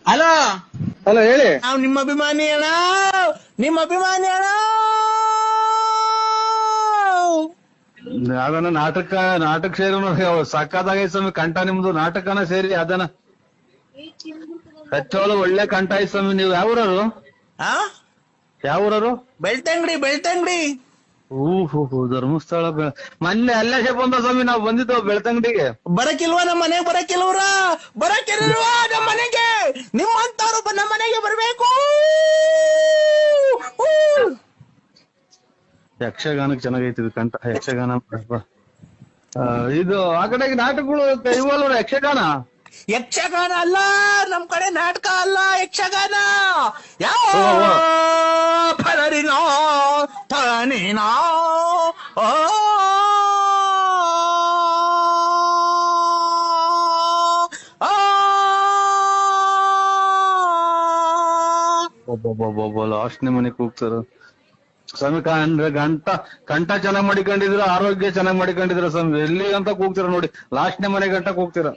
Hello, hello ಹೇಳಿ. ನಾವು ನಿಮ್ಮ ಅಭಿಮಾನಿ ಅಣ್ಣ, ನಿಮ್ಮ ಅಭಿಮಾನಿ ಅಣ್ಣ. ಅದನ್ನ ನಾಟಕ ಸೇರಿ ಸಕ್ಕತ್ತಾಗೈತೆ ಸ್ವಾಮಿ. ಕಂಠ ನಿಮ್ದು ನಾಟಕನ ಸೇರಿ ಅದನ್ನ ಹೆಚ್ಚೋಳು ಒಳ್ಳೆ ಕಂಠ ಐತೆ ಸ್ವಾಮಿ. ನೀವು ಯಾವೂರರು? ಆ ಯಾವೂರರು? ಬೆಳ್ತಂಗಡಿ, ಬೆಳ್ತಂಗಡಿ. ಹೂ ಧರ್ಮಸ್ಥಳ. ಮೊನ್ನೆ ಅಲ್ಲೇ ಬಂದ ಸ್ವಾಮಿ, ನಾವು ಬಂದಿದ್ದೆವು ಬೆಳ್ತಂಗಡಿಗೆ. ಬರಕಿಲ್ವಾ ನಮ್ಮ ಮನೆಗೆ? ಬರಕಿಲ್ವ್ರ? ಬರಕಿಲ್ವಾ ನಮ್ಮ ಮನೆಗೆ? ನಿಮ್ಮಂತವ್ರು ನಮ್ಮ ಮನೆಗೆ ಬರ್ಬೇಕು. ಯಕ್ಷಗಾನಕ್ಕೆ ಚೆನ್ನಾಗೈತಿ ಇದು ಕಂಠ. ಯಕ್ಷಗಾನ ಇದು ಆ ಕಡೆಗೆ ನಾಟಕಗಳು ಇವಲ್ವ? ಯಕ್ಷಗಾನ ಯಕ್ಷಗಾನ ಅಲ್ಲ, ನಮ್ ಕಡೆ ನಾಟಕ ಅಲ್ಲ, ಯಕ್ಷಗಾನ. ಯಾವ ಫಲರಿನೋ ತನೇನೋ ಲಾಸ್ಟ್ನೇ ಮನೆಗೆ ಕೂಗ್ತಾರ ಸ್ವಾಮಿ. ಕಂಠ ಚೆನ್ನಾಗ್ ಮಾಡಿಕೊಂಡಿದ್ರ, ಆರೋಗ್ಯ ಚೆನ್ನಾಗ್ ಮಾಡಿಕೊಂಡಿದ್ರ ಸ್ವಾಮಿ. ಎಲ್ಲಿ ಅಂತ ಕೂಗ್ತೀರ ನೋಡಿ, ಲಾಸ್ಟ್ನೇ ಮನೆ ಗಂಟ ಕೂಗ್ತೀರ.